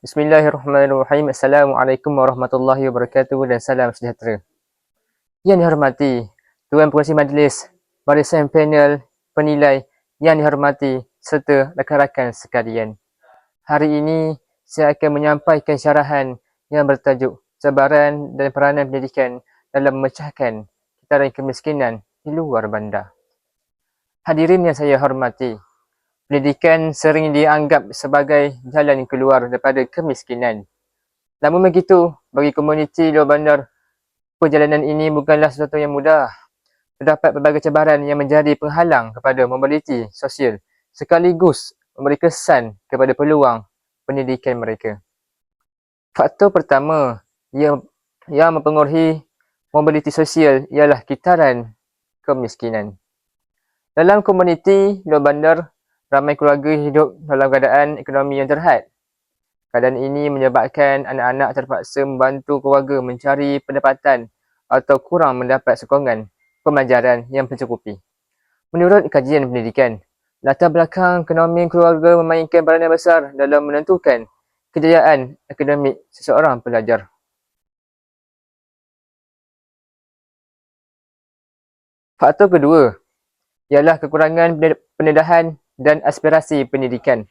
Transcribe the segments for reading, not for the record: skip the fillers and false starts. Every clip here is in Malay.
Bismillahirrahmanirrahim. Assalamualaikum warahmatullahi wabarakatuh dan salam sejahtera. Yang dihormati Tuan Pengerusi Majlis, barisan panel, penilai yang dihormati serta rakan-rakan sekalian. Hari ini saya akan menyampaikan syarahan yang bertajuk Cabaran dan Peranan Pendidikan dalam Memecahkan Kitaran Kemiskinan di Luar Bandar. Hadirin yang saya hormati, pendidikan sering dianggap sebagai jalan keluar daripada kemiskinan. Namun begitu, bagi komuniti luar bandar, perjalanan ini bukanlah sesuatu yang mudah. Terdapat pelbagai cabaran yang menjadi penghalang kepada mobiliti sosial sekaligus memberi kesan kepada peluang pendidikan mereka. Faktor pertama yang mempengaruhi mobiliti sosial ialah kitaran kemiskinan. Dalam komuniti luar bandar, ramai keluarga hidup dalam keadaan ekonomi yang terhad. Keadaan ini menyebabkan anak-anak terpaksa membantu keluarga mencari pendapatan atau kurang mendapat sokongan pembelajaran yang mencukupi. Menurut kajian pendidikan, latar belakang ekonomi keluarga memainkan peranan besar dalam menentukan kejayaan akademik seseorang pelajar. Faktor kedua ialah kekurangan pendedahan dan aspirasi pendidikan.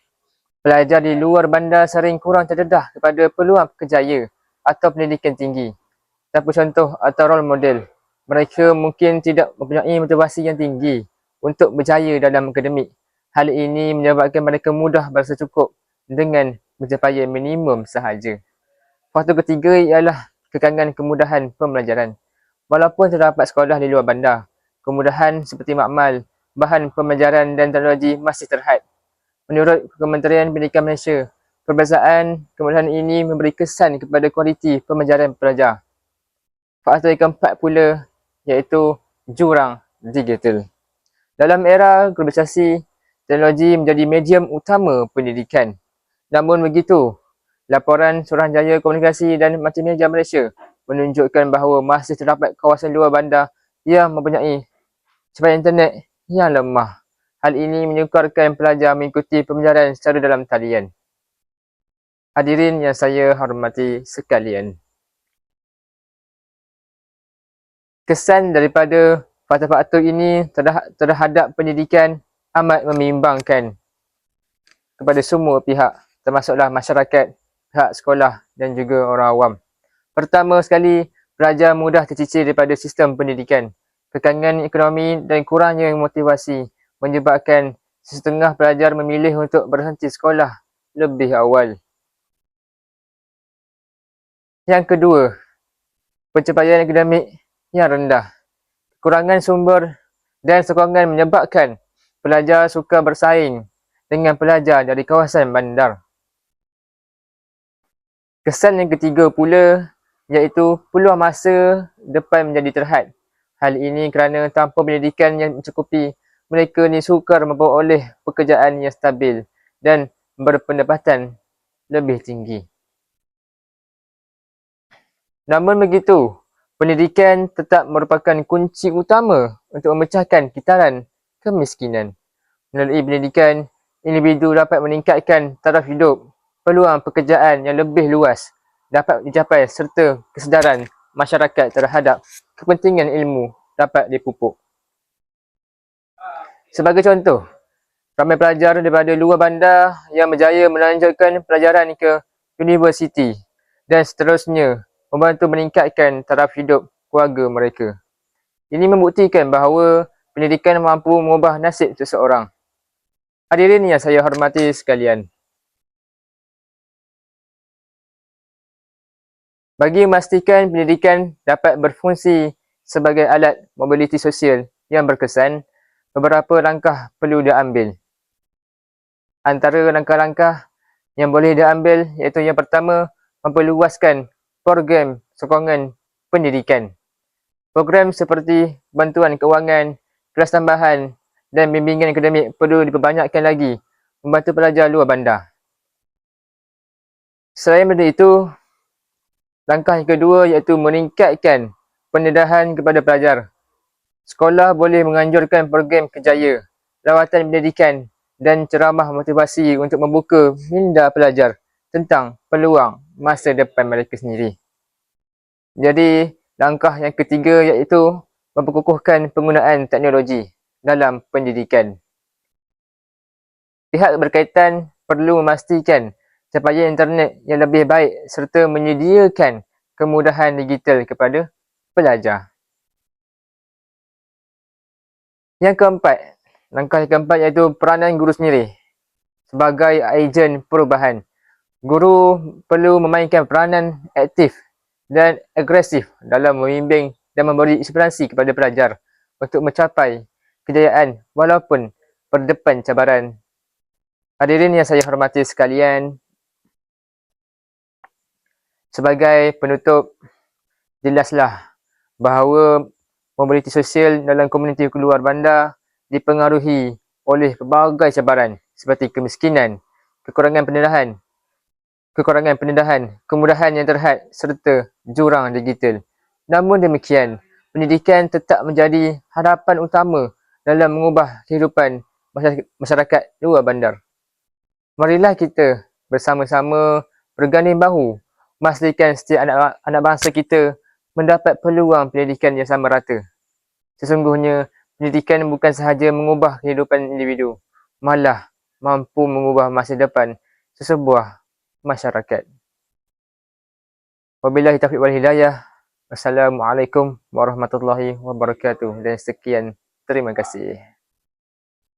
Pelajar di luar bandar sering kurang terdedah kepada peluang kerjaya atau pendidikan tinggi. Tanpa contoh atau role model, mereka mungkin tidak mempunyai motivasi yang tinggi untuk berjaya dalam akademik. Hal ini menyebabkan mereka mudah berasa cukup dengan pencapaian minimum sahaja. Faktor ketiga ialah kekangan kemudahan pembelajaran. Walaupun terdapat sekolah di luar bandar, kemudahan seperti makmal, bahan pembelajaran dan teknologi masih terhad. Menurut Kementerian Pendidikan Malaysia, perbezaan kemudahan ini memberi kesan kepada kualiti pembelajaran pelajar. Faktor yang keempat pula iaitu jurang digital. Dalam era globalisasi, teknologi menjadi medium utama pendidikan. Namun begitu, laporan Suruhanjaya Komunikasi dan Multimedia Malaysia menunjukkan bahawa masih terdapat kawasan luar bandar yang mempunyai cepapan internet yang lemah. Hal ini menyukarkan pelajar mengikuti pembelajaran secara dalam talian. Hadirin yang saya hormati sekalian. Kesan daripada faktor-faktor ini terhadap pendidikan amat membimbangkan kepada semua pihak, termasuklah masyarakat, pihak sekolah dan juga orang awam. Pertama sekali, pelajar mudah tercicir daripada sistem pendidikan. Kekangan ekonomi dan kurangnya motivasi menyebabkan setengah pelajar memilih untuk berhenti sekolah lebih awal. Yang kedua, pencapaian akademik yang rendah. Kekurangan sumber dan sokongan menyebabkan pelajar sukar bersaing dengan pelajar dari kawasan bandar. Kesan yang ketiga pula iaitu peluang masa depan menjadi terhad. Hal ini kerana tanpa pendidikan yang mencukupi, mereka ni sukar memperoleh pekerjaan yang stabil dan berpendapatan lebih tinggi. Namun begitu, pendidikan tetap merupakan kunci utama untuk memecahkan kitaran kemiskinan. Melalui pendidikan, individu dapat meningkatkan taraf hidup, peluang pekerjaan yang lebih luas dapat dicapai serta kesedaran masyarakat terhadap kepentingan ilmu dapat dipupuk. Sebagai contoh, ramai pelajar daripada luar bandar yang berjaya melanjutkan pelajaran ke universiti dan seterusnya membantu meningkatkan taraf hidup keluarga mereka. Ini membuktikan bahawa pendidikan mampu mengubah nasib seseorang. Hadirin yang saya hormati sekalian. Bagi memastikan pendidikan dapat berfungsi sebagai alat mobiliti sosial yang berkesan, beberapa langkah perlu diambil. Antara langkah-langkah yang boleh diambil iaitu yang pertama, memperluaskan program sokongan pendidikan. Program seperti bantuan keuangan, kelas tambahan dan bimbingan akademik perlu diperbanyakkan lagi membantu pelajar luar bandar. Selain daripada itu, langkah yang kedua iaitu meningkatkan pendedahan kepada pelajar. Sekolah boleh menganjurkan program kerjaya, rawatan pendidikan dan ceramah motivasi untuk membuka minda pelajar tentang peluang masa depan mereka sendiri. Jadi, langkah yang ketiga iaitu memperkukuhkan penggunaan teknologi dalam pendidikan. Pihak berkaitan perlu memastikan supaya internet yang lebih baik serta menyediakan kemudahan digital kepada pelajar. Yang keempat, langkah yang keempat iaitu peranan guru sendiri sebagai ejen perubahan. Guru perlu memainkan peranan aktif dan agresif dalam membimbing dan memberi inspirasi kepada pelajar untuk mencapai kejayaan walaupun berdepan cabaran. Hadirin yang saya hormati sekalian, sebagai penutup, jelaslah bahawa mobiliti sosial dalam komuniti luar bandar dipengaruhi oleh pelbagai cabaran seperti kemiskinan, kekurangan pendedahan, kemudahan yang terhad serta jurang digital. Namun demikian, pendidikan tetap menjadi harapan utama dalam mengubah kehidupan masyarakat luar bandar. Marilah kita bersama-sama berganding bahu memastikan setiap anak bangsa kita mendapat peluang pendidikan yang sama rata. Sesungguhnya, pendidikan bukan sahaja mengubah kehidupan individu, malah mampu mengubah masa depan sesebuah masyarakat. Wabillahi taufiq wal hidayah. Wassalamualaikum warahmatullahi wabarakatuh. Dan sekian, terima kasih.